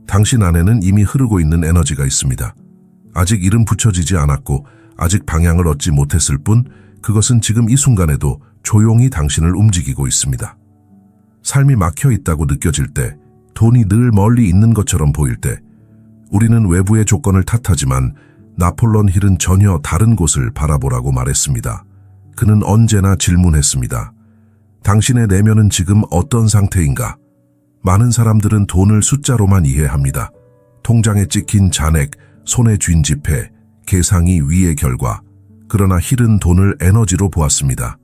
당신 안에는 이미 흐르고 있는 에너지가 있습니다. 아직 이름 붙여지지 않았고 아직 방향을 얻지 못했을 뿐 그것은 지금 이 순간에도 조용히 당신을 움직이고 있습니다. 삶이 막혀 있다고 느껴질 때, 돈이 늘 멀리 있는 것처럼 보일 때, 우리는 외부의 조건을 탓하지만 나폴레옹 힐은 전혀 다른 곳을 바라보라고 말했습니다. 그는 언제나 질문했습니다. 당신의 내면은 지금 어떤 상태인가? 많은 사람들은 돈을 숫자로만 이해합니다. 통장에 찍힌 잔액, 손에 쥔 지폐, 계상이 위의 결과. 그러나 힐은 돈을 에너지로 보았습니다.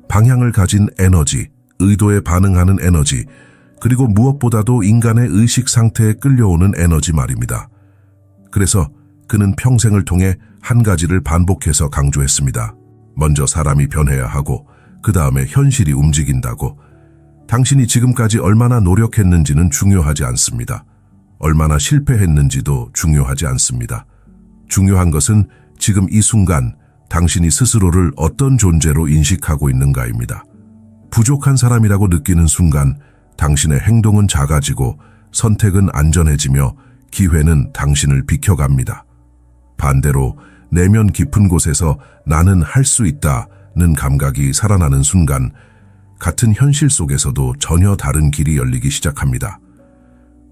방향을 가진 에너지, 의도에 반응하는 에너지, 그리고 무엇보다도 인간의 의식 상태에 끌려오는 에너지 말입니다. 그래서 그는 평생을 통해 한 가지를 반복해서 강조했습니다. 먼저 사람이 변해야 하고 그 다음에 현실이 움직인다고. 당신이 지금까지 얼마나 노력했는지는 중요하지 않습니다. 얼마나 실패했는지도 중요하지 않습니다. 중요한 것은 지금 이 순간 당신이 스스로를 어떤 존재로 인식하고 있는가입니다. 부족한 사람이라고 느끼는 순간 당신의 행동은 작아지고 선택은 안전해지며 기회는 당신을 비켜갑니다. 반대로 내면 깊은 곳에서 나는 할 수 있다는 감각이 살아나는 순간 같은 현실 속에서도 전혀 다른 길이 열리기 시작합니다.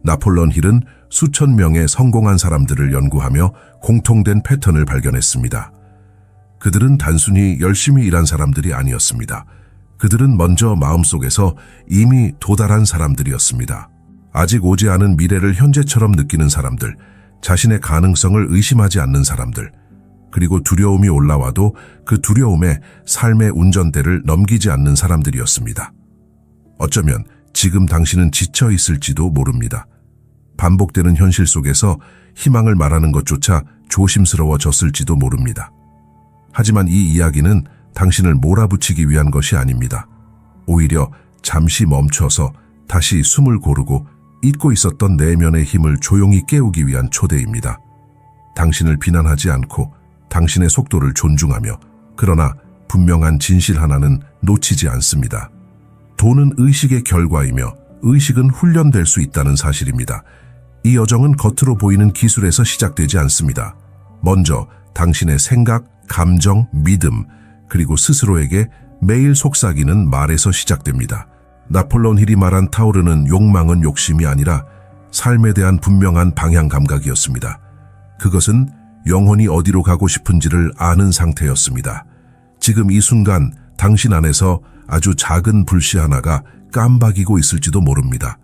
나폴레옹 힐은 수천 명의 성공한 사람들을 연구하며 공통된 패턴을 발견했습니다. 그들은 단순히 열심히 일한 사람들이 아니었습니다. 그들은 먼저 마음속에서 이미 도달한 사람들이었습니다. 아직 오지 않은 미래를 현재처럼 느끼는 사람들, 자신의 가능성을 의심하지 않는 사람들, 그리고 두려움이 올라와도 그 두려움에 삶의 운전대를 넘기지 않는 사람들이었습니다. 어쩌면 지금 당신은 지쳐 있을지도 모릅니다. 반복되는 현실 속에서 희망을 말하는 것조차 조심스러워졌을지도 모릅니다. 하지만 이 이야기는 당신을 몰아붙이기 위한 것이 아닙니다. 오히려 잠시 멈춰서 다시 숨을 고르고 잊고 있었던 내면의 힘을 조용히 깨우기 위한 초대입니다. 당신을 비난하지 않고 당신의 속도를 존중하며, 그러나 분명한 진실 하나는 놓치지 않습니다. 돈은 의식의 결과이며 의식은 훈련될 수 있다는 사실입니다. 이 여정은 겉으로 보이는 기술에서 시작되지 않습니다. 먼저 당신의 생각, 감정, 믿음, 그리고 스스로에게 매일 속삭이는 말에서 시작됩니다. 나폴레옹 힐이 말한 타오르는 욕망은 욕심이 아니라 삶에 대한 분명한 방향 감각이었습니다. 그것은 영혼이 어디로 가고 싶은지를 아는 상태였습니다. 지금 이 순간 당신 안에서 아주 작은 불씨 하나가 깜박이고 있을지도 모릅니다.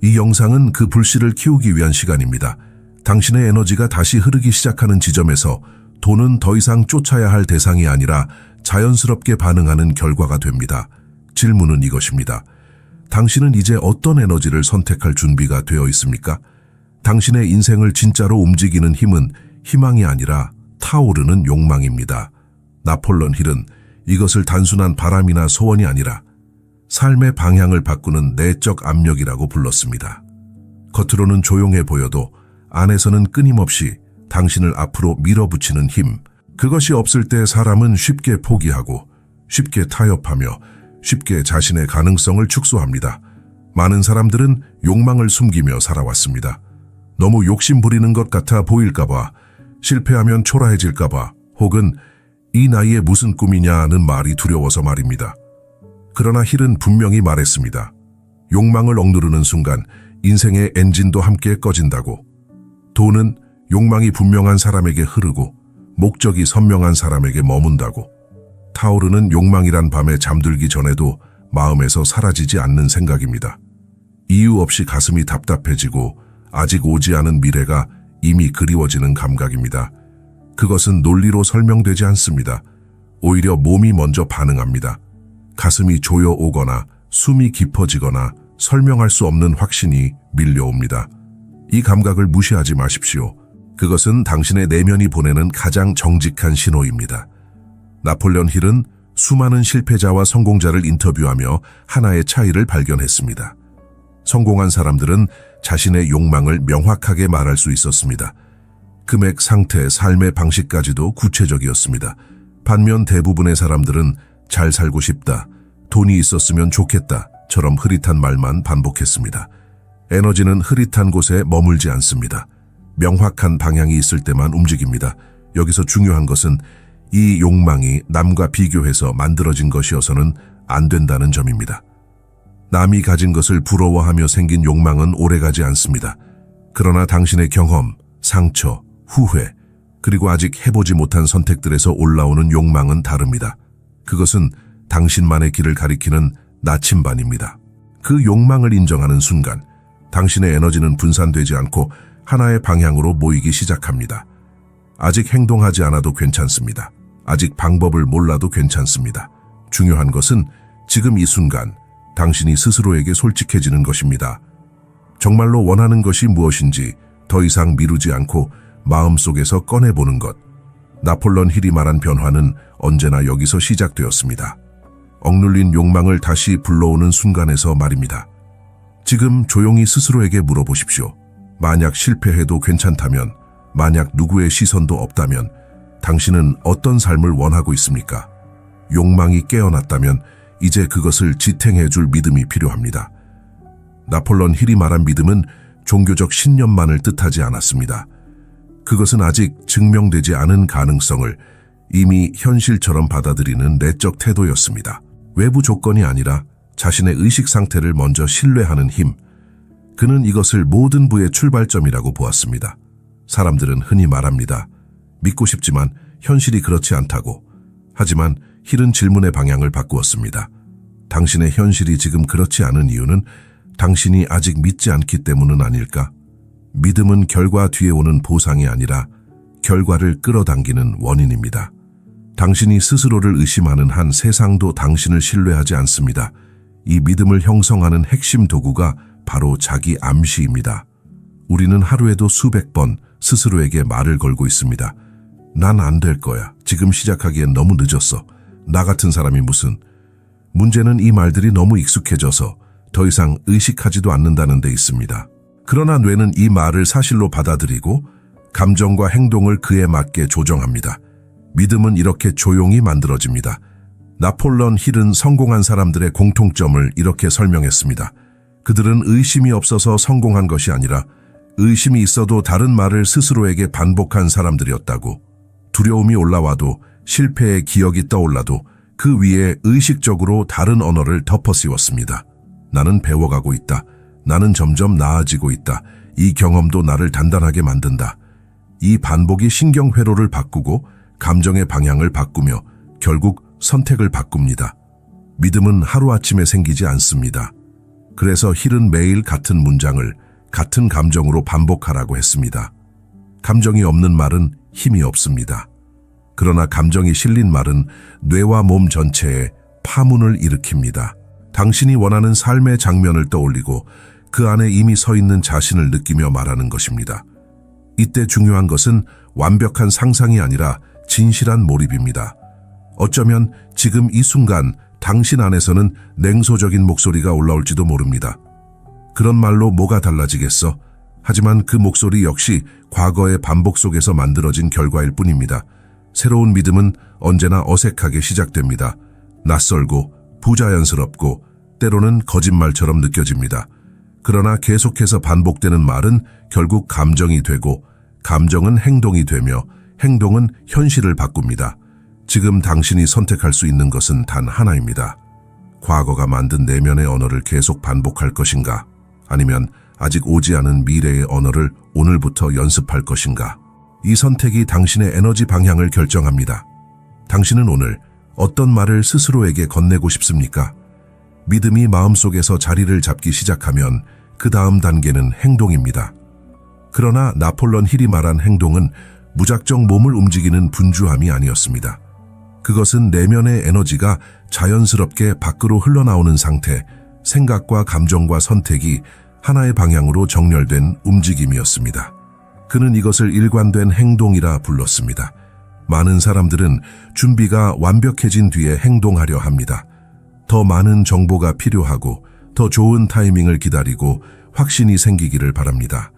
이 영상은 그 불씨를 키우기 위한 시간입니다. 당신의 에너지가 다시 흐르기 시작하는 지점에서 돈은 더 이상 쫓아야 할 대상이 아니라 자연스럽게 반응하는 결과가 됩니다. 질문은 이것입니다. 당신은 이제 어떤 에너지를 선택할 준비가 되어 있습니까? 당신의 인생을 진짜로 움직이는 힘은 희망이 아니라 타오르는 욕망입니다. 나폴레옹 힐은 이것을 단순한 바람이나 소원이 아니라 삶의 방향을 바꾸는 내적 압력이라고 불렀습니다. 겉으로는 조용해 보여도 안에서는 끊임없이 당신을 앞으로 밀어붙이는 힘, 그것이 없을 때 사람은 쉽게 포기하고 쉽게 타협하며 쉽게 자신의 가능성을 축소합니다. 많은 사람들은 욕망을 숨기며 살아왔습니다. 너무 욕심 부리는 것 같아 보일까봐, 실패하면 초라해질까봐, 혹은 이 나이에 무슨 꿈이냐는 말이 두려워서 말입니다. 그러나 힐은 분명히 말했습니다. 욕망을 억누르는 순간 인생의 엔진도 함께 꺼진다고. 돈은 욕망이 분명한 사람에게 흐르고 목적이 선명한 사람에게 머문다고. 타오르는 욕망이란 밤에 잠들기 전에도 마음에서 사라지지 않는 생각입니다. 이유 없이 가슴이 답답해지고 아직 오지 않은 미래가 이미 그리워지는 감각입니다. 그것은 논리로 설명되지 않습니다. 오히려 몸이 먼저 반응합니다. 가슴이 조여오거나 숨이 깊어지거나 설명할 수 없는 확신이 밀려옵니다. 이 감각을 무시하지 마십시오. 그것은 당신의 내면이 보내는 가장 정직한 신호입니다. 나폴레옹 힐은 수많은 실패자와 성공자를 인터뷰하며 하나의 차이를 발견했습니다. 성공한 사람들은 자신의 욕망을 명확하게 말할 수 있었습니다. 금액, 상태, 삶의 방식까지도 구체적이었습니다. 반면 대부분의 사람들은 잘 살고 싶다, 돈이 있었으면 좋겠다처럼 흐릿한 말만 반복했습니다. 에너지는 흐릿한 곳에 머물지 않습니다. 명확한 방향이 있을 때만 움직입니다. 여기서 중요한 것은 이 욕망이 남과 비교해서 만들어진 것이어서는 안 된다는 점입니다. 남이 가진 것을 부러워하며 생긴 욕망은 오래가지 않습니다. 그러나 당신의 경험, 상처, 후회, 그리고 아직 해보지 못한 선택들에서 올라오는 욕망은 다릅니다. 그것은 당신만의 길을 가리키는 나침반입니다. 그 욕망을 인정하는 순간 당신의 에너지는 분산되지 않고 하나의 방향으로 모이기 시작합니다. 아직 행동하지 않아도 괜찮습니다. 아직 방법을 몰라도 괜찮습니다. 중요한 것은 지금 이 순간 당신이 스스로에게 솔직해지는 것입니다. 정말로 원하는 것이 무엇인지 더 이상 미루지 않고 마음속에서 꺼내보는 것. 나폴레옹 힐이 말한 변화는 언제나 여기서 시작되었습니다. 억눌린 욕망을 다시 불러오는 순간에서 말입니다. 지금 조용히 스스로에게 물어보십시오. 만약 실패해도 괜찮다면, 만약 누구의 시선도 없다면 당신은 어떤 삶을 원하고 있습니까? 욕망이 깨어났다면 이제 그것을 지탱해 줄 믿음이 필요합니다. 나폴레옹 힐이 말한 믿음은 종교적 신념만을 뜻하지 않았습니다. 그것은 아직 증명되지 않은 가능성을 이미 현실처럼 받아들이는 내적 태도였습니다. 외부 조건이 아니라 자신의 의식 상태를 먼저 신뢰하는 힘. 그는 이것을 모든 부의 출발점이라고 보았습니다. 사람들은 흔히 말합니다. 믿고 싶지만 현실이 그렇지 않다고. 하지만 힐은 질문의 방향을 바꾸었습니다. 당신의 현실이 지금 그렇지 않은 이유는 당신이 아직 믿지 않기 때문은 아닐까? 믿음은 결과 뒤에 오는 보상이 아니라 결과를 끌어당기는 원인입니다. 당신이 스스로를 의심하는 한 세상도 당신을 신뢰하지 않습니다. 이 믿음을 형성하는 핵심 도구가 바로 자기 암시입니다. 우리는 하루에도 수백 번 스스로에게 말을 걸고 있습니다. 난 안 될 거야. 지금 시작하기엔 너무 늦었어. 나 같은 사람이 무슨. 문제는 이 말들이 너무 익숙해져서 더 이상 의식하지도 않는다는 데 있습니다. 그러나 뇌는 이 말을 사실로 받아들이고 감정과 행동을 그에 맞게 조정합니다. 믿음은 이렇게 조용히 만들어집니다. 나폴레옹 힐은 성공한 사람들의 공통점을 이렇게 설명했습니다. 그들은 의심이 없어서 성공한 것이 아니라 의심이 있어도 다른 말을 스스로에게 반복한 사람들이었다고. 두려움이 올라와도 실패의 기억이 떠올라도 그 위에 의식적으로 다른 언어를 덮어씌웠습니다. 나는 배워가고 있다. 나는 점점 나아지고 있다. 이 경험도 나를 단단하게 만든다. 이 반복이 신경회로를 바꾸고 감정의 방향을 바꾸며 결국 선택을 바꿉니다. 믿음은 하루아침에 생기지 않습니다. 그래서 힐은 매일 같은 문장을 같은 감정으로 반복하라고 했습니다. 감정이 없는 말은 힘이 없습니다. 그러나 감정이 실린 말은 뇌와 몸 전체에 파문을 일으킵니다. 당신이 원하는 삶의 장면을 떠올리고 그 안에 이미 서 있는 자신을 느끼며 말하는 것입니다. 이때 중요한 것은 완벽한 상상이 아니라 진실한 몰입입니다. 어쩌면 지금 이 순간 당신 안에서는 냉소적인 목소리가 올라올지도 모릅니다. 그런 말로 뭐가 달라지겠어? 하지만 그 목소리 역시 과거의 반복 속에서 만들어진 결과일 뿐입니다. 새로운 믿음은 언제나 어색하게 시작됩니다. 낯설고 부자연스럽고 때로는 거짓말처럼 느껴집니다. 그러나 계속해서 반복되는 말은 결국 감정이 되고 감정은 행동이 되며 행동은 현실을 바꿉니다. 지금 당신이 선택할 수 있는 것은 단 하나입니다. 과거가 만든 내면의 언어를 계속 반복할 것인가? 아니면 아직 오지 않은 미래의 언어를 오늘부터 연습할 것인가? 이 선택이 당신의 에너지 방향을 결정합니다. 당신은 오늘 어떤 말을 스스로에게 건네고 싶습니까? 믿음이 마음속에서 자리를 잡기 시작하면 그 다음 단계는 행동입니다. 그러나 나폴레옹 힐이 말한 행동은 무작정 몸을 움직이는 분주함이 아니었습니다. 그것은 내면의 에너지가 자연스럽게 밖으로 흘러나오는 상태, 생각과 감정과 선택이 하나의 방향으로 정렬된 움직임이었습니다. 그는 이것을 일관된 행동이라 불렀습니다. 많은 사람들은 준비가 완벽해진 뒤에 행동하려 합니다. 더 많은 정보가 필요하고 더 좋은 타이밍을 기다리고 확신이 생기기를 바랍니다.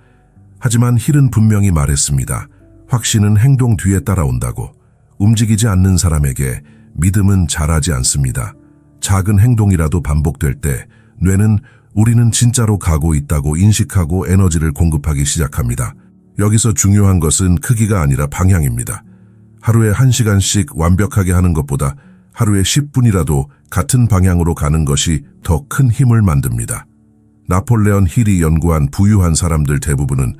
하지만 힐은 분명히 말했습니다. 확신은 행동 뒤에 따라온다고. 움직이지 않는 사람에게 믿음은 자라지 않습니다. 작은 행동이라도 반복될 때 뇌는 우리는 진짜로 가고 있다고 인식하고 에너지를 공급하기 시작합니다. 여기서 중요한 것은 크기가 아니라 방향입니다. 하루에 1시간씩 완벽하게 하는 것보다 하루에 10분이라도 같은 방향으로 가는 것이 더 큰 힘을 만듭니다. 나폴레온 힐이 연구한 부유한 사람들 대부분은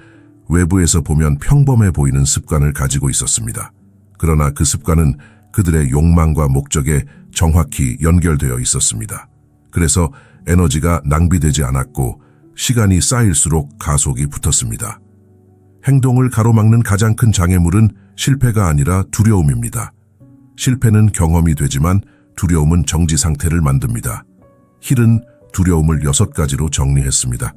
외부에서 보면 평범해 보이는 습관을 가지고 있었습니다. 그러나 그 습관은 그들의 욕망과 목적에 정확히 연결되어 있었습니다. 그래서 에너지가 낭비되지 않았고 시간이 쌓일수록 가속이 붙었습니다. 행동을 가로막는 가장 큰 장애물은 실패가 아니라 두려움입니다. 실패는 경험이 되지만 두려움은 정지 상태를 만듭니다. 힐은 두려움을 6가지로 정리했습니다.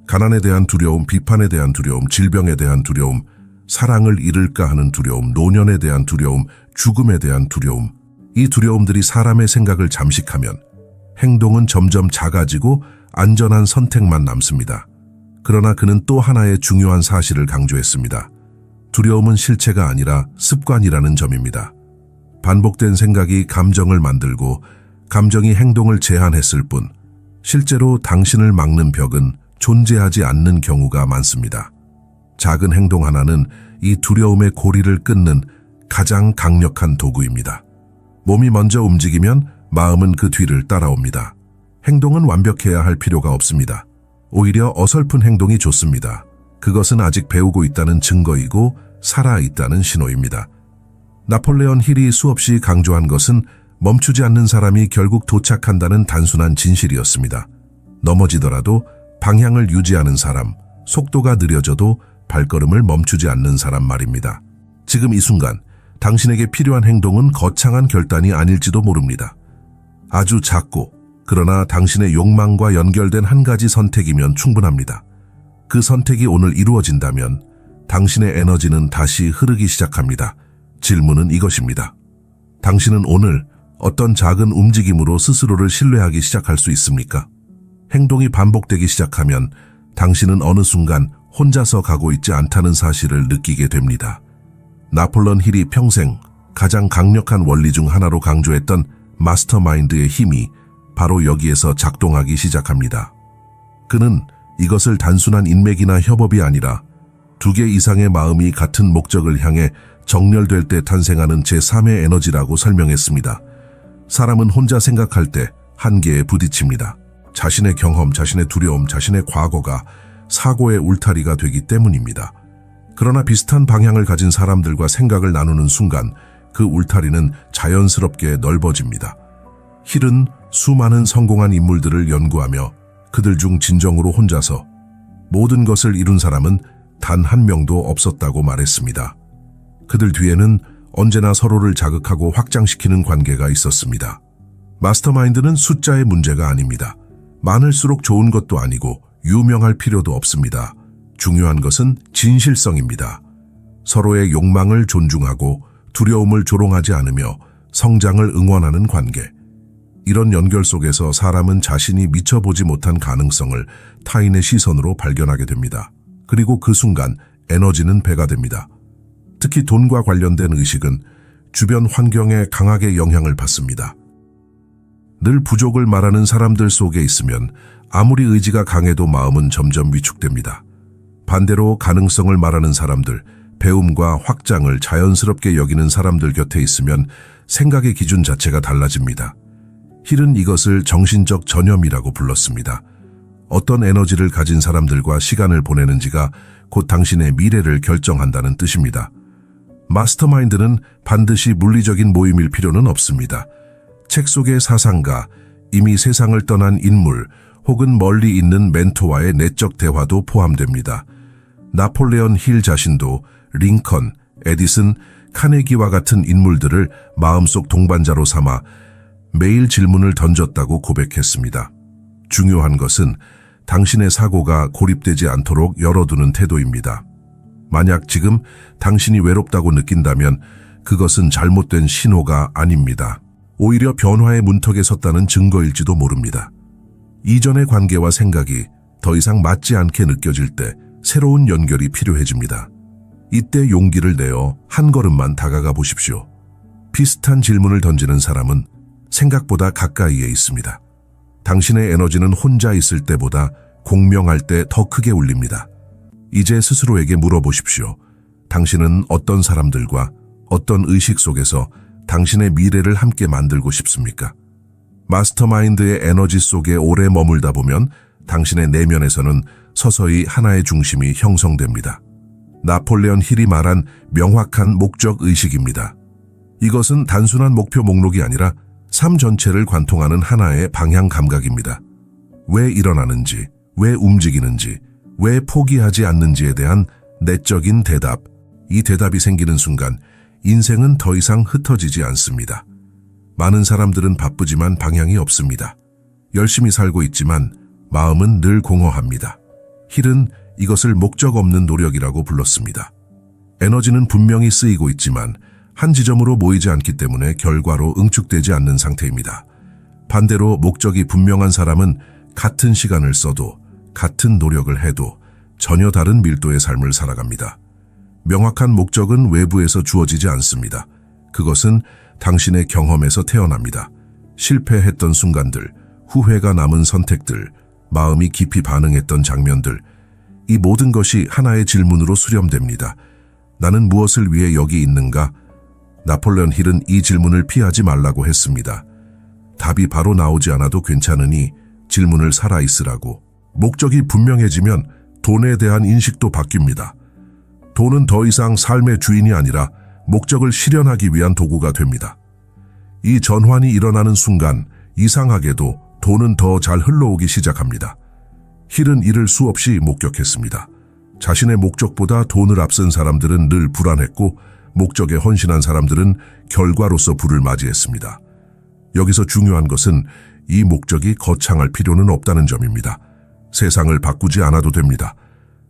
가난에 대한 두려움, 비판에 대한 두려움, 질병에 대한 두려움, 사랑을 잃을까 하는 두려움, 노년에 대한 두려움, 죽음에 대한 두려움. 이 두려움들이 사람의 생각을 잠식하면 행동은 점점 작아지고 안전한 선택만 남습니다. 그러나 그는 또 하나의 중요한 사실을 강조했습니다. 두려움은 실체가 아니라 습관이라는 점입니다. 반복된 생각이 감정을 만들고 감정이 행동을 제한했을 뿐 실제로 당신을 막는 벽은 존재하지 않는 경우가 많습니다. 작은 행동 하나는 이 두려움의 고리를 끊는 가장 강력한 도구입니다. 몸이 먼저 움직이면 마음은 그 뒤를 따라옵니다. 행동은 완벽해야 할 필요가 없습니다. 오히려 어설픈 행동이 좋습니다. 그것은 아직 배우고 있다는 증거이고 살아있다는 신호입니다. 나폴레온 힐이 수없이 강조한 것은 멈추지 않는 사람이 결국 도착한다는 단순한 진실이었습니다. 넘어지더라도 방향을 유지하는 사람, 속도가 느려져도 발걸음을 멈추지 않는 사람 말입니다. 지금 이 순간 당신에게 필요한 행동은 거창한 결단이 아닐지도 모릅니다. 아주 작고 그러나 당신의 욕망과 연결된 한 가지 선택이면 충분합니다. 그 선택이 오늘 이루어진다면 당신의 에너지는 다시 흐르기 시작합니다. 질문은 이것입니다. 당신은 오늘 어떤 작은 움직임으로 스스로를 신뢰하기 시작할 수 있습니까? 행동이 반복되기 시작하면 당신은 어느 순간 혼자서 가고 있지 않다는 사실을 느끼게 됩니다. 나폴레온 힐이 평생 가장 강력한 원리 중 하나로 강조했던 마스터마인드의 힘이 바로 여기에서 작동하기 시작합니다. 그는 이것을 단순한 인맥이나 협업이 아니라 2개 이상의 마음이 같은 목적을 향해 정렬될 때 탄생하는 제3의 에너지라고 설명했습니다. 사람은 혼자 생각할 때 한계에 부딪힙니다. 자신의 경험, 자신의 두려움, 자신의 과거가 사고의 울타리가 되기 때문입니다. 그러나 비슷한 방향을 가진 사람들과 생각을 나누는 순간 그 울타리는 자연스럽게 넓어집니다. 힐은 수많은 성공한 인물들을 연구하며 그들 중 진정으로 혼자서 모든 것을 이룬 사람은 단 한 명도 없었다고 말했습니다. 그들 뒤에는 언제나 서로를 자극하고 확장시키는 관계가 있었습니다. 마스터마인드는 숫자의 문제가 아닙니다. 많을수록 좋은 것도 아니고 유명할 필요도 없습니다. 중요한 것은 진실성입니다. 서로의 욕망을 존중하고 두려움을 조롱하지 않으며 성장을 응원하는 관계. 이런 연결 속에서 사람은 자신이 미쳐보지 못한 가능성을 타인의 시선으로 발견하게 됩니다. 그리고 그 순간 에너지는 배가 됩니다. 특히 돈과 관련된 의식은 주변 환경에 강하게 영향을 받습니다. 늘 부족을 말하는 사람들 속에 있으면 아무리 의지가 강해도 마음은 점점 위축됩니다. 반대로 가능성을 말하는 사람들, 배움과 확장을 자연스럽게 여기는 사람들 곁에 있으면 생각의 기준 자체가 달라집니다. 힐은 이것을 정신적 전염이라고 불렀습니다. 어떤 에너지를 가진 사람들과 시간을 보내는지가 곧 당신의 미래를 결정한다는 뜻입니다. 마스터마인드는 반드시 물리적인 모임일 필요는 없습니다. 책 속의 사상가, 이미 세상을 떠난 인물, 혹은 멀리 있는 멘토와의 내적 대화도 포함됩니다. 나폴레온 힐 자신도 링컨, 에디슨, 카네기와 같은 인물들을 마음속 동반자로 삼아 매일 질문을 던졌다고 고백했습니다. 중요한 것은 당신의 사고가 고립되지 않도록 열어두는 태도입니다. 만약 지금 당신이 외롭다고 느낀다면 그것은 잘못된 신호가 아닙니다. 오히려 변화의 문턱에 섰다는 증거일지도 모릅니다. 이전의 관계와 생각이 더 이상 맞지 않게 느껴질 때 새로운 연결이 필요해집니다. 이때 용기를 내어 한 걸음만 다가가 보십시오. 비슷한 질문을 던지는 사람은 생각보다 가까이에 있습니다. 당신의 에너지는 혼자 있을 때보다 공명할 때 더 크게 울립니다. 이제 스스로에게 물어보십시오. 당신은 어떤 사람들과 어떤 의식 속에서 당신의 미래를 함께 만들고 싶습니까? 마스터마인드의 에너지 속에 오래 머물다 보면 당신의 내면에서는 서서히 하나의 중심이 형성됩니다. 나폴레온 힐이 말한 명확한 목적 의식입니다. 이것은 단순한 목표 목록이 아니라 삶 전체를 관통하는 하나의 방향 감각입니다. 왜 일어나는지, 왜 움직이는지, 왜 포기하지 않는지에 대한 내적인 대답. 이 대답이 생기는 순간 인생은 더 이상 흩어지지 않습니다. 많은 사람들은 바쁘지만 방향이 없습니다. 열심히 살고 있지만 마음은 늘 공허합니다. 힐은 이것을 목적 없는 노력이라고 불렀습니다. 에너지는 분명히 쓰이고 있지만 한 지점으로 모이지 않기 때문에 결과로 응축되지 않는 상태입니다. 반대로 목적이 분명한 사람은 같은 시간을 써도 같은 노력을 해도 전혀 다른 밀도의 삶을 살아갑니다. 명확한 목적은 외부에서 주어지지 않습니다. 그것은 당신의 경험에서 태어납니다. 실패했던 순간들, 후회가 남은 선택들, 마음이 깊이 반응했던 장면들, 이 모든 것이 하나의 질문으로 수렴됩니다. 나는 무엇을 위해 여기 있는가? 나폴레온 힐은 이 질문을 피하지 말라고 했습니다. 답이 바로 나오지 않아도 괜찮으니 질문을 살아있으라고. 목적이 분명해지면 돈에 대한 인식도 바뀝니다. 돈은 더 이상 삶의 주인이 아니라 목적을 실현하기 위한 도구가 됩니다. 이 전환이 일어나는 순간 이상하게도 돈은 더 잘 흘러오기 시작합니다. 힐은 이를 수없이 목격했습니다. 자신의 목적보다 돈을 앞선 사람들은 늘 불안했고 목적에 헌신한 사람들은 결과로서 부를 맞이했습니다. 여기서 중요한 것은 이 목적이 거창할 필요는 없다는 점입니다. 세상을 바꾸지 않아도 됩니다.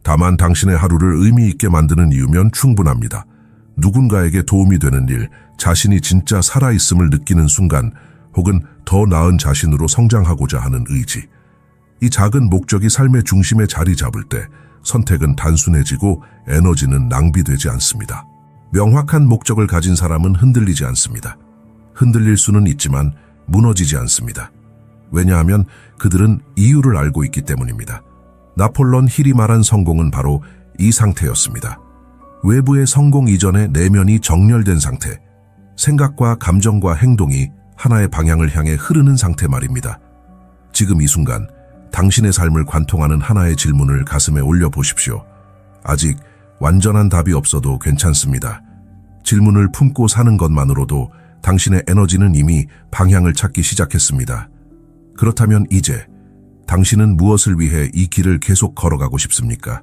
다만 당신의 하루를 의미 있게 만드는 이유면 충분합니다. 누군가에게 도움이 되는 일, 자신이 진짜 살아있음을 느끼는 순간, 혹은 더 나은 자신으로 성장하고자 하는 의지. 이 작은 목적이 삶의 중심에 자리 잡을 때 선택은 단순해지고 에너지는 낭비되지 않습니다. 명확한 목적을 가진 사람은 흔들리지 않습니다. 흔들릴 수는 있지만 무너지지 않습니다. 왜냐하면 그들은 이유를 알고 있기 때문입니다. 나폴레온 힐이 말한 성공은 바로 이 상태였습니다. 외부의 성공 이전에 내면이 정렬된 상태, 생각과 감정과 행동이 하나의 방향을 향해 흐르는 상태 말입니다. 지금 이 순간 당신의 삶을 관통하는 하나의 질문을 가슴에 올려보십시오. 아직 완전한 답이 없어도 괜찮습니다. 질문을 품고 사는 것만으로도 당신의 에너지는 이미 방향을 찾기 시작했습니다. 그렇다면 이제 당신은 무엇을 위해 이 길을 계속 걸어가고 싶습니까?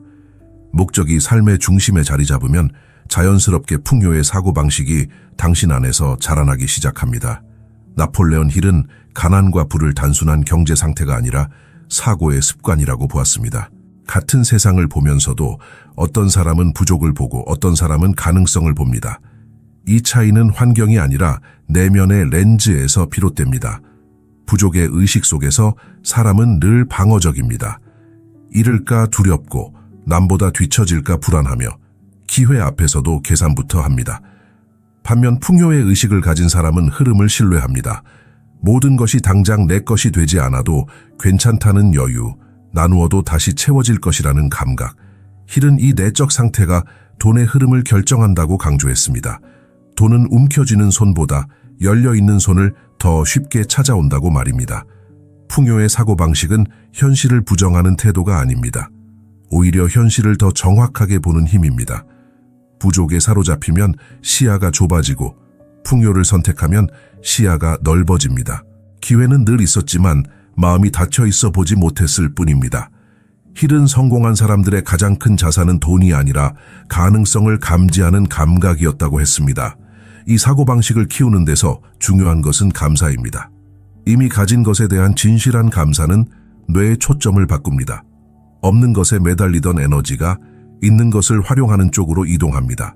목적이 삶의 중심에 자리 잡으면 자연스럽게 풍요의 사고방식이 당신 안에서 자라나기 시작합니다. 나폴레온 힐은 가난과 부를 단순한 경제 상태가 아니라 사고의 습관이라고 보았습니다. 같은 세상을 보면서도 어떤 사람은 부족을 보고 어떤 사람은 가능성을 봅니다. 이 차이는 환경이 아니라 내면의 렌즈에서 비롯됩니다. 부족의 의식 속에서 사람은 늘 방어적입니다. 잃을까 두렵고 남보다 뒤처질까 불안하며 기회 앞에서도 계산부터 합니다. 반면 풍요의 의식을 가진 사람은 흐름을 신뢰합니다. 모든 것이 당장 내 것이 되지 않아도 괜찮다는 여유, 나누어도 다시 채워질 것이라는 감각. 힐은 이 내적 상태가 돈의 흐름을 결정한다고 강조했습니다. 돈은 움켜쥐는 손보다 열려있는 손을 더 쉽게 찾아온다고 말입니다. 풍요의 사고방식은 현실을 부정하는 태도가 아닙니다. 오히려 현실을 더 정확하게 보는 힘입니다. 부족에 사로잡히면 시야가 좁아지고 풍요를 선택하면 시야가 넓어집니다. 기회는 늘 있었지만 마음이 닫혀 있어 보지 못했을 뿐입니다. 힐은 성공한 사람들의 가장 큰 자산은 돈이 아니라 가능성을 감지하는 감각이었다고 했습니다. 이 사고방식을 키우는 데서 중요한 것은 감사입니다. 이미 가진 것에 대한 진실한 감사는 뇌의 초점을 바꿉니다. 없는 것에 매달리던 에너지가 있는 것을 활용하는 쪽으로 이동합니다.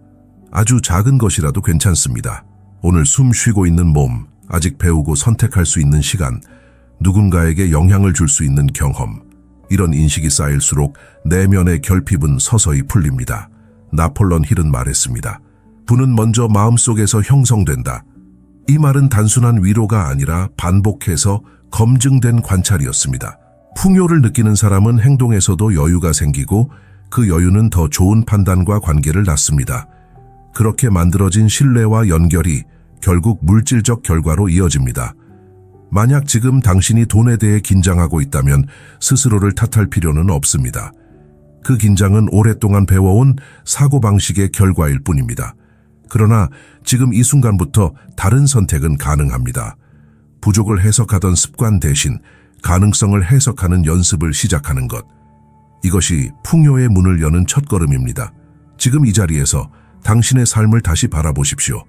아주 작은 것이라도 괜찮습니다. 오늘 숨 쉬고 있는 몸, 아직 배우고 선택할 수 있는 시간, 누군가에게 영향을 줄 수 있는 경험, 이런 인식이 쌓일수록 내면의 결핍은 서서히 풀립니다. 나폴레온 힐은 말했습니다. 부는 먼저 마음속에서 형성된다. 이 말은 단순한 위로가 아니라 반복해서 검증된 관찰이었습니다. 풍요를 느끼는 사람은 행동에서도 여유가 생기고 그 여유는 더 좋은 판단과 관계를 낳습니다. 그렇게 만들어진 신뢰와 연결이 결국 물질적 결과로 이어집니다. 만약 지금 당신이 돈에 대해 긴장하고 있다면 스스로를 탓할 필요는 없습니다. 그 긴장은 오랫동안 배워온 사고방식의 결과일 뿐입니다. 그러나 지금 이 순간부터 다른 선택은 가능합니다. 부족을 해석하던 습관 대신 가능성을 해석하는 연습을 시작하는 것. 이것이 풍요의 문을 여는 첫걸음입니다. 지금 이 자리에서 당신의 삶을 다시 바라보십시오.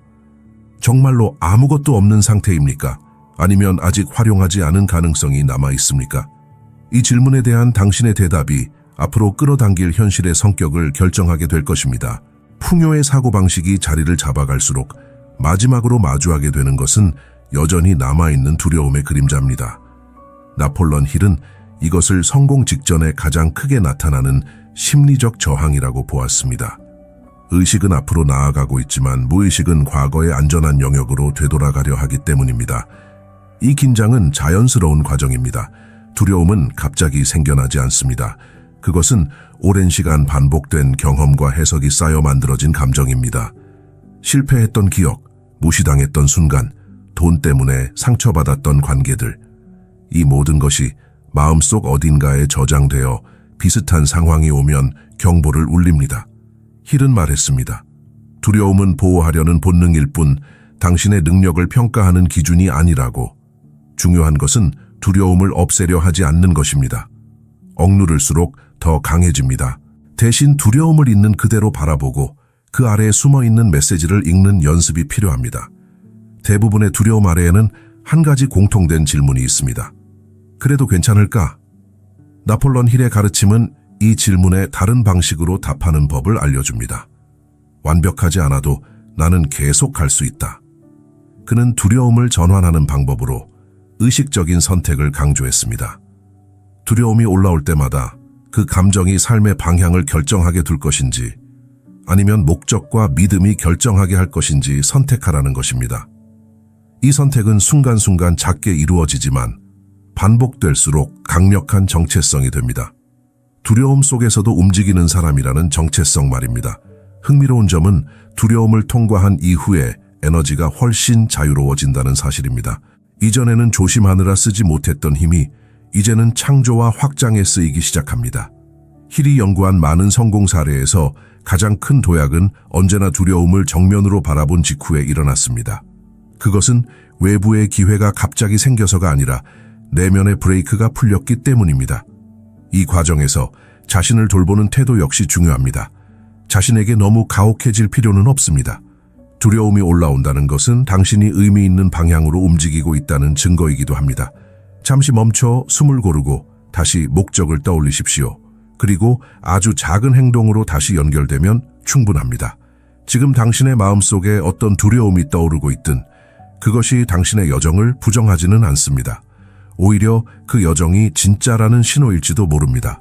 정말로 아무것도 없는 상태입니까? 아니면 아직 활용하지 않은 가능성이 남아 있습니까? 이 질문에 대한 당신의 대답이 앞으로 끌어당길 현실의 성격을 결정하게 될 것입니다. 풍요의 사고방식이 자리를 잡아갈수록 마지막으로 마주하게 되는 것은 여전히 남아있는 두려움의 그림자입니다. 나폴레옹 힐은 이것을 성공 직전에 가장 크게 나타나는 심리적 저항이라고 보았습니다. 의식은 앞으로 나아가고 있지만 무의식은 과거의 안전한 영역으로 되돌아가려 하기 때문입니다. 이 긴장은 자연스러운 과정입니다. 두려움은 갑자기 생겨나지 않습니다. 그것은 오랜 시간 반복된 경험과 해석이 쌓여 만들어진 감정입니다. 실패했던 기억, 무시당했던 순간, 돈 때문에 상처받았던 관계들, 이 모든 것이 마음속 어딘가에 저장되어 비슷한 상황이 오면 경보를 울립니다. 힐은 말했습니다. 두려움은 보호하려는 본능일 뿐 당신의 능력을 평가하는 기준이 아니라고. 중요한 것은 두려움을 없애려 하지 않는 것입니다. 억누를수록 더 강해집니다. 대신 두려움을 있는 그대로 바라보고 그 아래에 숨어있는 메시지를 읽는 연습이 필요합니다. 대부분의 두려움 아래에는 한 가지 공통된 질문이 있습니다. 그래도 괜찮을까? 나폴레옹 힐의 가르침은 이 질문에 다른 방식으로 답하는 법을 알려줍니다. 완벽하지 않아도 나는 계속 갈 수 있다. 그는 두려움을 전환하는 방법으로 의식적인 선택을 강조했습니다. 두려움이 올라올 때마다 그 감정이 삶의 방향을 결정하게 둘 것인지 아니면 목적과 믿음이 결정하게 할 것인지 선택하라는 것입니다. 이 선택은 순간순간 작게 이루어지지만 반복될수록 강력한 정체성이 됩니다. 두려움 속에서도 움직이는 사람이라는 정체성 말입니다. 흥미로운 점은 두려움을 통과한 이후에 에너지가 훨씬 자유로워진다는 사실입니다. 이전에는 조심하느라 쓰지 못했던 힘이 이제는 창조와 확장에 쓰이기 시작합니다. 힐이 연구한 많은 성공 사례에서 가장 큰 도약은 언제나 두려움을 정면으로 바라본 직후에 일어났습니다. 그것은 외부의 기회가 갑자기 생겨서가 아니라 내면의 브레이크가 풀렸기 때문입니다. 이 과정에서 자신을 돌보는 태도 역시 중요합니다. 자신에게 너무 가혹해질 필요는 없습니다. 두려움이 올라온다는 것은 당신이 의미 있는 방향으로 움직이고 있다는 증거이기도 합니다. 잠시 멈춰 숨을 고르고 다시 목적을 떠올리십시오. 그리고 아주 작은 행동으로 다시 연결되면 충분합니다. 지금 당신의 마음속에 어떤 두려움이 떠오르고 있든 그것이 당신의 여정을 부정하지는 않습니다. 오히려 그 여정이 진짜라는 신호일지도 모릅니다.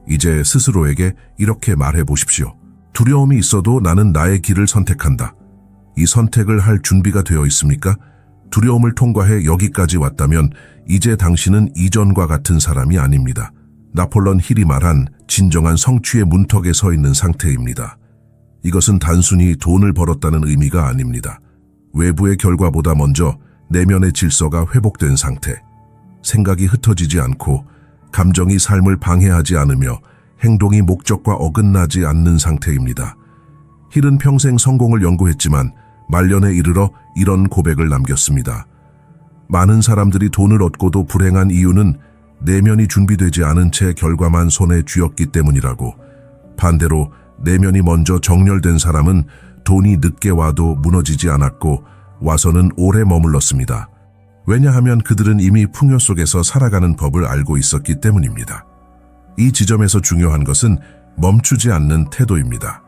이제 스스로에게 이렇게 말해 보십시오. 두려움이 있어도 나는 나의 길을 선택한다. 이 선택을 할 준비가 되어 있습니까? 두려움을 통과해 여기까지 왔다면 이제 당신은 이전과 같은 사람이 아닙니다. 나폴레옹 힐이 말한 진정한 성취의 문턱에 서 있는 상태입니다. 이것은 단순히 돈을 벌었다는 의미가 아닙니다. 외부의 결과보다 먼저 내면의 질서가 회복된 상태. 생각이 흩어지지 않고 감정이 삶을 방해하지 않으며 행동이 목적과 어긋나지 않는 상태입니다. 힐은 평생 성공을 연구했지만 말년에 이르러 이런 고백을 남겼습니다. 많은 사람들이 돈을 얻고도 불행한 이유는 내면이 준비되지 않은 채 결과만 손에 쥐었기 때문이라고. 반대로 내면이 먼저 정렬된 사람은 돈이 늦게 와도 무너지지 않았고 와서는 오래 머물렀습니다. 왜냐하면 그들은 이미 풍요 속에서 살아가는 법을 알고 있었기 때문입니다. 이 지점에서 중요한 것은 멈추지 않는 태도입니다.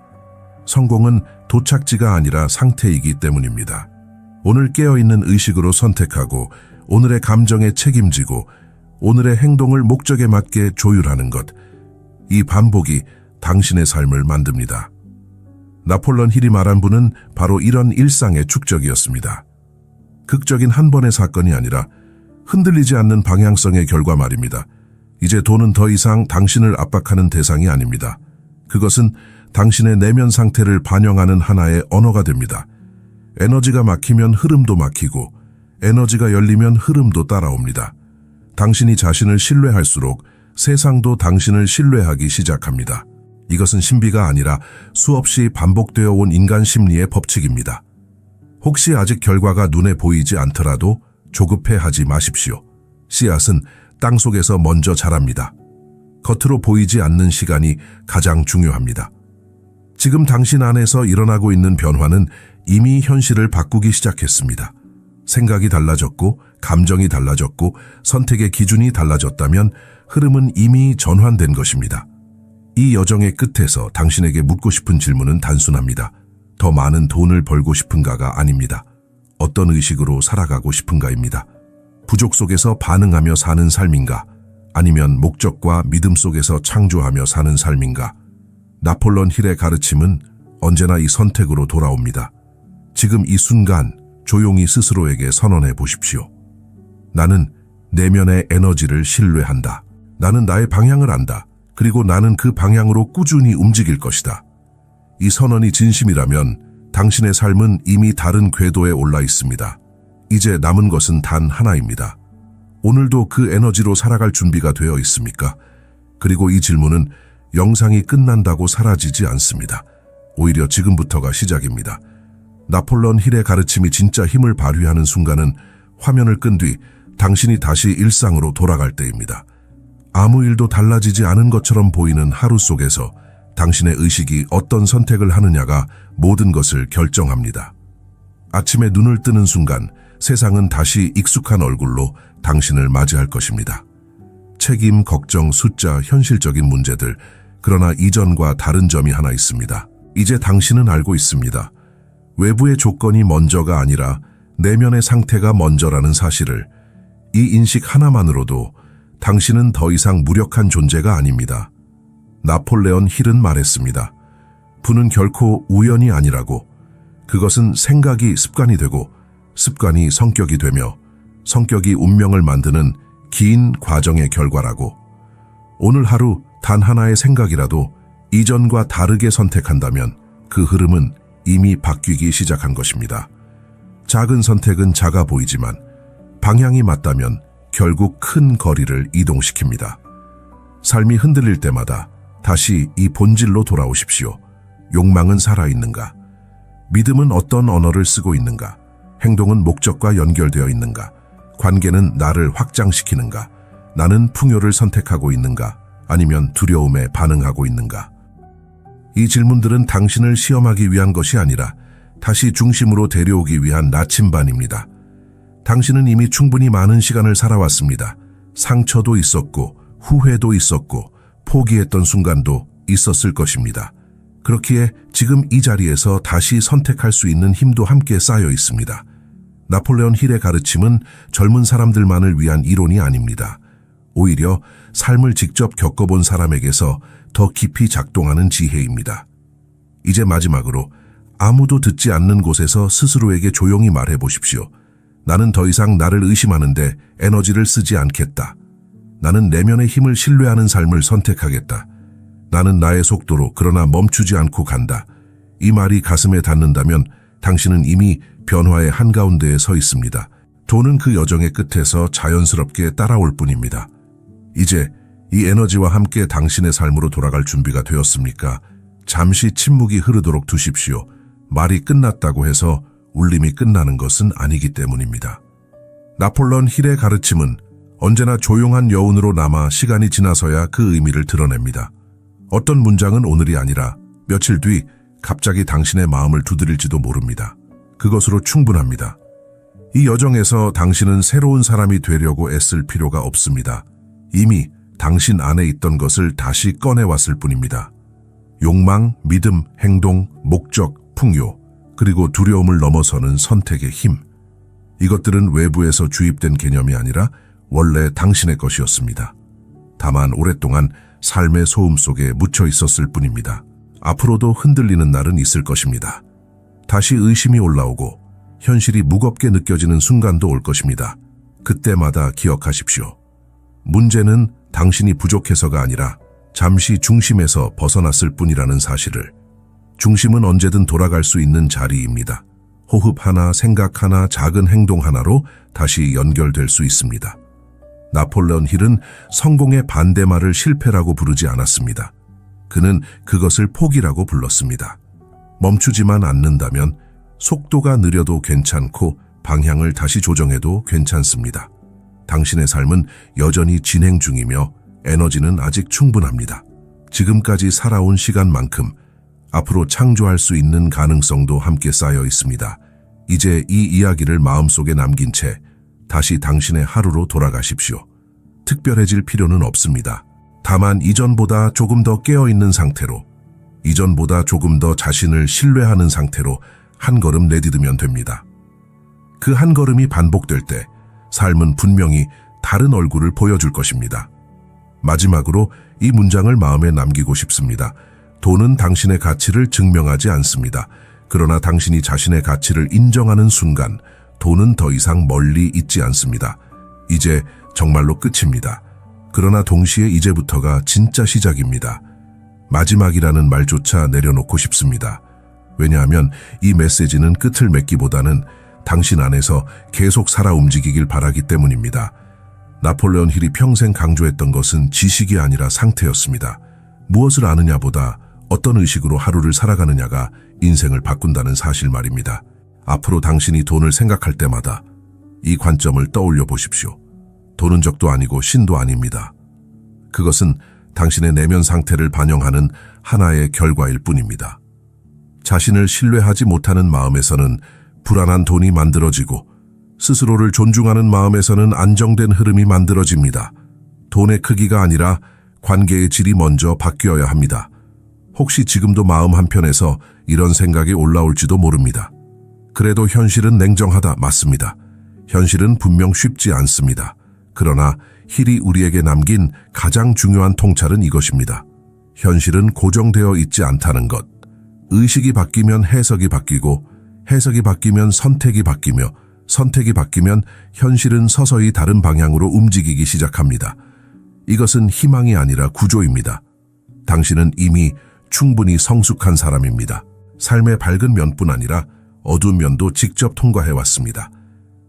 성공은 도착지가 아니라 상태이기 때문입니다. 오늘 깨어있는 의식으로 선택하고 오늘의 감정에 책임지고 오늘의 행동을 목적에 맞게 조율하는 것. 이 반복이 당신의 삶을 만듭니다. 나폴레옹 힐이 말한 분은 바로 이런 일상의 축적이었습니다. 극적인 한 번의 사건이 아니라 흔들리지 않는 방향성의 결과 말입니다. 이제 돈은 더 이상 당신을 압박하는 대상이 아닙니다. 그것은 당신의 내면 상태를 반영하는 하나의 언어가 됩니다. 에너지가 막히면 흐름도 막히고 에너지가 열리면 흐름도 따라옵니다. 당신이 자신을 신뢰할수록 세상도 당신을 신뢰하기 시작합니다. 이것은 신비가 아니라 수없이 반복되어 온 인간 심리의 법칙입니다. 혹시 아직 결과가 눈에 보이지 않더라도 조급해하지 마십시오. 씨앗은 땅속에서 먼저 자랍니다. 겉으로 보이지 않는 시간이 가장 중요합니다. 지금 당신 안에서 일어나고 있는 변화는 이미 현실을 바꾸기 시작했습니다. 생각이 달라졌고 감정이 달라졌고 선택의 기준이 달라졌다면 흐름은 이미 전환된 것입니다. 이 여정의 끝에서 당신에게 묻고 싶은 질문은 단순합니다. 더 많은 돈을 벌고 싶은가가 아닙니다. 어떤 의식으로 살아가고 싶은가입니다. 부족 속에서 반응하며 사는 삶인가? 아니면 목적과 믿음 속에서 창조하며 사는 삶인가? 나폴레옹 힐의 가르침은 언제나 이 선택으로 돌아옵니다. 지금 이 순간 조용히 스스로에게 선언해 보십시오. 나는 내면의 에너지를 신뢰한다. 나는 나의 방향을 안다. 그리고 나는 그 방향으로 꾸준히 움직일 것이다. 이 선언이 진심이라면 당신의 삶은 이미 다른 궤도에 올라 있습니다. 이제 남은 것은 단 하나입니다. 오늘도 그 에너지로 살아갈 준비가 되어 있습니까? 그리고 이 질문은 영상이 끝난다고 사라지지 않습니다. 오히려 지금부터가 시작입니다. 나폴레옹 힐의 가르침이 진짜 힘을 발휘하는 순간은 화면을 끈 뒤 당신이 다시 일상으로 돌아갈 때입니다. 아무 일도 달라지지 않은 것처럼 보이는 하루 속에서 당신의 의식이 어떤 선택을 하느냐가 모든 것을 결정합니다. 아침에 눈을 뜨는 순간 세상은 다시 익숙한 얼굴로 당신을 맞이할 것입니다. 책임, 걱정, 숫자, 현실적인 문제들, 그러나 이전과 다른 점이 하나 있습니다. 이제 당신은 알고 있습니다. 외부의 조건이 먼저가 아니라 내면의 상태가 먼저라는 사실을. 이 인식 하나만으로도 당신은 더 이상 무력한 존재가 아닙니다. 나폴레옹 힐은 말했습니다. 부는 결코 우연이 아니라고. 그것은 생각이 습관이 되고 습관이 성격이 되며 성격이 운명을 만드는 긴 과정의 결과라고. 오늘 하루 단 하나의 생각이라도 이전과 다르게 선택한다면 그 흐름은 이미 바뀌기 시작한 것입니다. 작은 선택은 작아 보이지만 방향이 맞다면 결국 큰 거리를 이동시킵니다. 삶이 흔들릴 때마다 다시 이 본질로 돌아오십시오. 욕망은 살아있는가? 믿음은 어떤 언어를 쓰고 있는가? 행동은 목적과 연결되어 있는가? 관계는 나를 확장시키는가? 나는 풍요를 선택하고 있는가? 아니면 두려움에 반응하고 있는가? 이 질문들은 당신을 시험하기 위한 것이 아니라 다시 중심으로 데려오기 위한 나침반입니다. 당신은 이미 충분히 많은 시간을 살아왔습니다. 상처도 있었고 후회도 있었고 포기했던 순간도 있었을 것입니다. 그렇기에 지금 이 자리에서 다시 선택할 수 있는 힘도 함께 쌓여 있습니다. 나폴레옹 힐의 가르침은 젊은 사람들만을 위한 이론이 아닙니다. 오히려 삶을 직접 겪어본 사람에게서 더 깊이 작동하는 지혜입니다. 이제 마지막으로 아무도 듣지 않는 곳에서 스스로에게 조용히 말해 보십시오. 나는 더 이상 나를 의심하는데 에너지를 쓰지 않겠다. 나는 내면의 힘을 신뢰하는 삶을 선택하겠다. 나는 나의 속도로 그러나 멈추지 않고 간다. 이 말이 가슴에 닿는다면 당신은 이미 변화의 한가운데에 서 있습니다. 돈은 그 여정의 끝에서 자연스럽게 따라올 뿐입니다. 이제 이 에너지와 함께 당신의 삶으로 돌아갈 준비가 되었습니까? 잠시 침묵이 흐르도록 두십시오. 말이 끝났다고 해서 울림이 끝나는 것은 아니기 때문입니다. 나폴레옹 힐의 가르침은 언제나 조용한 여운으로 남아 시간이 지나서야 그 의미를 드러냅니다. 어떤 문장은 오늘이 아니라 며칠 뒤 갑자기 당신의 마음을 두드릴지도 모릅니다. 그것으로 충분합니다. 이 여정에서 당신은 새로운 사람이 되려고 애쓸 필요가 없습니다. 이미 당신 안에 있던 것을 다시 꺼내왔을 뿐입니다. 욕망, 믿음, 행동, 목적, 풍요, 그리고 두려움을 넘어서는 선택의 힘. 이것들은 외부에서 주입된 개념이 아니라 원래 당신의 것이었습니다. 다만 오랫동안 삶의 소음 속에 묻혀 있었을 뿐입니다. 앞으로도 흔들리는 날은 있을 것입니다. 다시 의심이 올라오고 현실이 무겁게 느껴지는 순간도 올 것입니다. 그때마다 기억하십시오. 문제는 당신이 부족해서가 아니라 잠시 중심에서 벗어났을 뿐이라는 사실을. 중심은 언제든 돌아갈 수 있는 자리입니다. 호흡 하나, 생각 하나, 작은 행동 하나로 다시 연결될 수 있습니다. 나폴레온 힐은 성공의 반대말을 실패라고 부르지 않았습니다. 그는 그것을 포기라고 불렀습니다. 멈추지만 않는다면 속도가 느려도 괜찮고 방향을 다시 조정해도 괜찮습니다. 당신의 삶은 여전히 진행 중이며 에너지는 아직 충분합니다. 지금까지 살아온 시간만큼 앞으로 창조할 수 있는 가능성도 함께 쌓여 있습니다. 이제 이 이야기를 마음속에 남긴 채 다시 당신의 하루로 돌아가십시오. 특별해질 필요는 없습니다. 다만 이전보다 조금 더 깨어있는 상태로, 이전보다 조금 더 자신을 신뢰하는 상태로 한 걸음 내디디면 됩니다. 그 한 걸음이 반복될 때 삶은 분명히 다른 얼굴을 보여줄 것입니다. 마지막으로 이 문장을 마음에 남기고 싶습니다. 돈은 당신의 가치를 증명하지 않습니다. 그러나 당신이 자신의 가치를 인정하는 순간 돈은 더 이상 멀리 있지 않습니다. 이제 정말로 끝입니다. 그러나 동시에 이제부터가 진짜 시작입니다. 마지막이라는 말조차 내려놓고 싶습니다. 왜냐하면 이 메시지는 끝을 맺기보다는 당신 안에서 계속 살아 움직이길 바라기 때문입니다. 나폴레온 힐이 평생 강조했던 것은 지식이 아니라 상태였습니다. 무엇을 아느냐보다 어떤 의식으로 하루를 살아가느냐가 인생을 바꾼다는 사실 말입니다. 앞으로 당신이 돈을 생각할 때마다 이 관점을 떠올려 보십시오. 돈은 적도 아니고 신도 아닙니다. 그것은 당신의 내면 상태를 반영하는 하나의 결과일 뿐입니다. 자신을 신뢰하지 못하는 마음에서는 불안한 돈이 만들어지고 스스로를 존중하는 마음에서는 안정된 흐름이 만들어집니다. 돈의 크기가 아니라 관계의 질이 먼저 바뀌어야 합니다. 혹시 지금도 마음 한편에서 이런 생각이 올라올지도 모릅니다. 그래도 현실은 냉정하다, 맞습니다. 현실은 분명 쉽지 않습니다. 그러나 힐이 우리에게 남긴 가장 중요한 통찰은 이것입니다. 현실은 고정되어 있지 않다는 것. 의식이 바뀌면 해석이 바뀌고, 해석이 바뀌면 선택이 바뀌며, 선택이 바뀌면 현실은 서서히 다른 방향으로 움직이기 시작합니다. 이것은 희망이 아니라 구조입니다. 당신은 이미 충분히 성숙한 사람입니다. 삶의 밝은 면뿐 아니라 어두운 면도 직접 통과해왔습니다.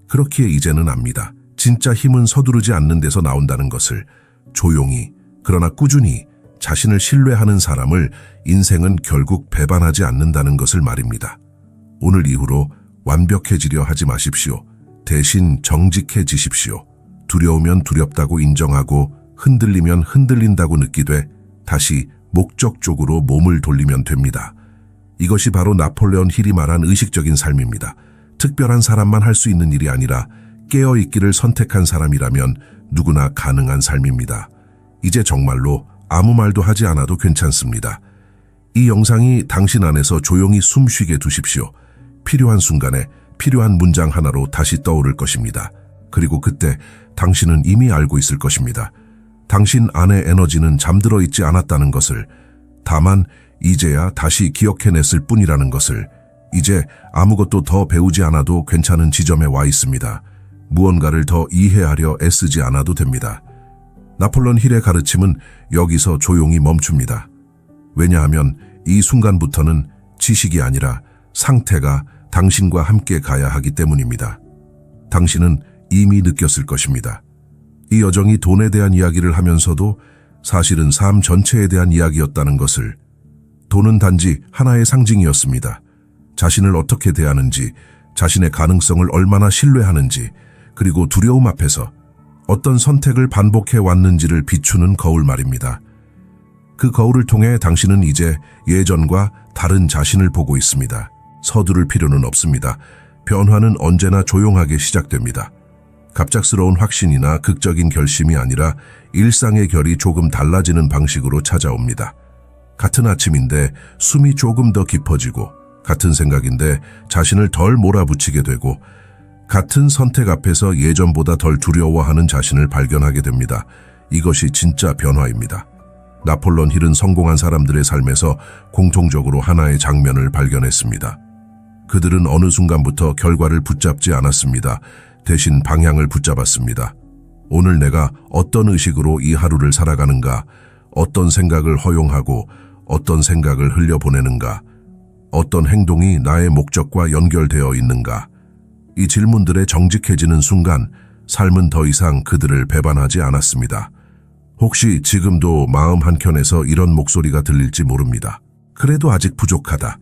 그렇기에 이제는 압니다. 진짜 힘은 서두르지 않는 데서 나온다는 것을. 조용히, 그러나 꾸준히 자신을 신뢰하는 사람을 인생은 결국 배반하지 않는다는 것을 말입니다. 오늘 이후로 완벽해지려 하지 마십시오. 대신 정직해지십시오. 두려우면 두렵다고 인정하고 흔들리면 흔들린다고 느끼되 다시 목적 쪽으로 몸을 돌리면 됩니다. 이것이 바로 나폴레온 힐이 말한 의식적인 삶입니다. 특별한 사람만 할 수 있는 일이 아니라 깨어있기를 선택한 사람이라면 누구나 가능한 삶입니다. 이제 정말로 아무 말도 하지 않아도 괜찮습니다. 이 영상이 당신 안에서 조용히 숨쉬게 두십시오. 필요한 순간에 필요한 문장 하나로 다시 떠오를 것입니다. 그리고 그때 당신은 이미 알고 있을 것입니다. 당신 안의 에너지는 잠들어 있지 않았다는 것을, 다만 이제야 다시 기억해냈을 뿐이라는 것을. 이제 아무것도 더 배우지 않아도 괜찮은 지점에 와 있습니다. 무언가를 더 이해하려 애쓰지 않아도 됩니다. 나폴레온 힐의 가르침은 여기서 조용히 멈춥니다. 왜냐하면 이 순간부터는 지식이 아니라 상태가 당신과 함께 가야 하기 때문입니다. 당신은 이미 느꼈을 것입니다. 이 여정이 돈에 대한 이야기를 하면서도 사실은 삶 전체에 대한 이야기였다는 것을. 돈은 단지 하나의 상징이었습니다. 자신을 어떻게 대하는지, 자신의 가능성을 얼마나 신뢰하는지, 그리고 두려움 앞에서 어떤 선택을 반복해 왔는지를 비추는 거울 말입니다. 그 거울을 통해 당신은 이제 예전과 다른 자신을 보고 있습니다. 서두를 필요는 없습니다. 변화는 언제나 조용하게 시작됩니다. 갑작스러운 확신이나 극적인 결심이 아니라 일상의 결이 조금 달라지는 방식으로 찾아옵니다. 같은 아침인데 숨이 조금 더 깊어지고, 같은 생각인데 자신을 덜 몰아붙이게 되고, 같은 선택 앞에서 예전보다 덜 두려워하는 자신을 발견하게 됩니다. 이것이 진짜 변화입니다. 나폴레온 힐은 성공한 사람들의 삶에서 공통적으로 하나의 장면을 발견했습니다. 그들은 어느 순간부터 결과를 붙잡지 않았습니다. 대신 방향을 붙잡았습니다. 오늘 내가 어떤 의식으로 이 하루를 살아가는가, 어떤 생각을 허용하고 어떤 생각을 흘려보내는가, 어떤 행동이 나의 목적과 연결되어 있는가. 이 질문들에 정직해지는 순간 삶은 더 이상 그들을 배반하지 않았습니다. 혹시 지금도 마음 한켠에서 이런 목소리가 들릴지 모릅니다. 그래도 아직 부족하다.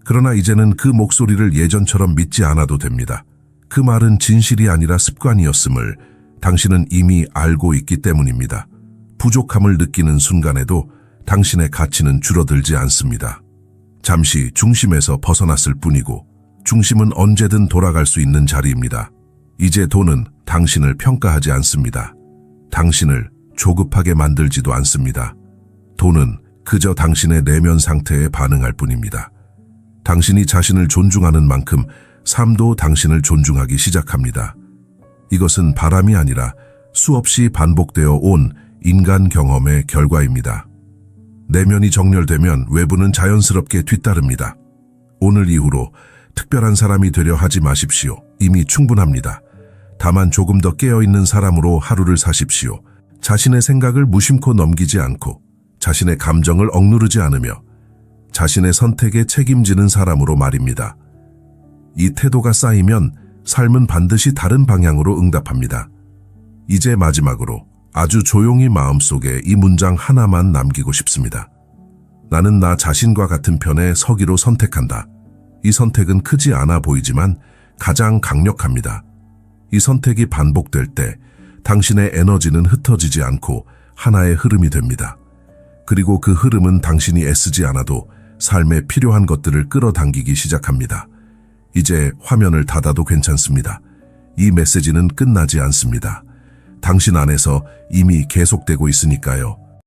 그러나 이제는 그 목소리를 예전처럼 믿지 않아도 됩니다. 그 말은 진실이 아니라 습관이었음을 당신은 이미 알고 있기 때문입니다. 부족함을 느끼는 순간에도 당신의 가치는 줄어들지 않습니다. 잠시 중심에서 벗어났을 뿐이고 중심은 언제든 돌아갈 수 있는 자리입니다. 이제 돈은 당신을 평가하지 않습니다. 당신을 조급하게 만들지도 않습니다. 돈은 그저 당신의 내면 상태에 반응할 뿐입니다. 당신이 자신을 존중하는 만큼 삶도 당신을 존중하기 시작합니다. 이것은 바람이 아니라 수없이 반복되어 온 인간 경험의 결과입니다. 내면이 정렬되면 외부는 자연스럽게 뒤따릅니다. 오늘 이후로 특별한 사람이 되려 하지 마십시오. 이미 충분합니다. 다만 조금 더 깨어있는 사람으로 하루를 사십시오. 자신의 생각을 무심코 넘기지 않고 자신의 감정을 억누르지 않으며 자신의 선택에 책임지는 사람으로 말입니다. 이 태도가 쌓이면 삶은 반드시 다른 방향으로 응답합니다. 이제 마지막으로 아주 조용히 마음속에 이 문장 하나만 남기고 싶습니다. 나는 나 자신과 같은 편에 서기로 선택한다. 이 선택은 크지 않아 보이지만 가장 강력합니다. 이 선택이 반복될 때 당신의 에너지는 흩어지지 않고 하나의 흐름이 됩니다. 그리고 그 흐름은 당신이 애쓰지 않아도 삶에 필요한 것들을 끌어당기기 시작합니다. 이제 화면을 닫아도 괜찮습니다. 이 메시지는 끝나지 않습니다. 당신 안에서 이미 계속되고 있으니까요.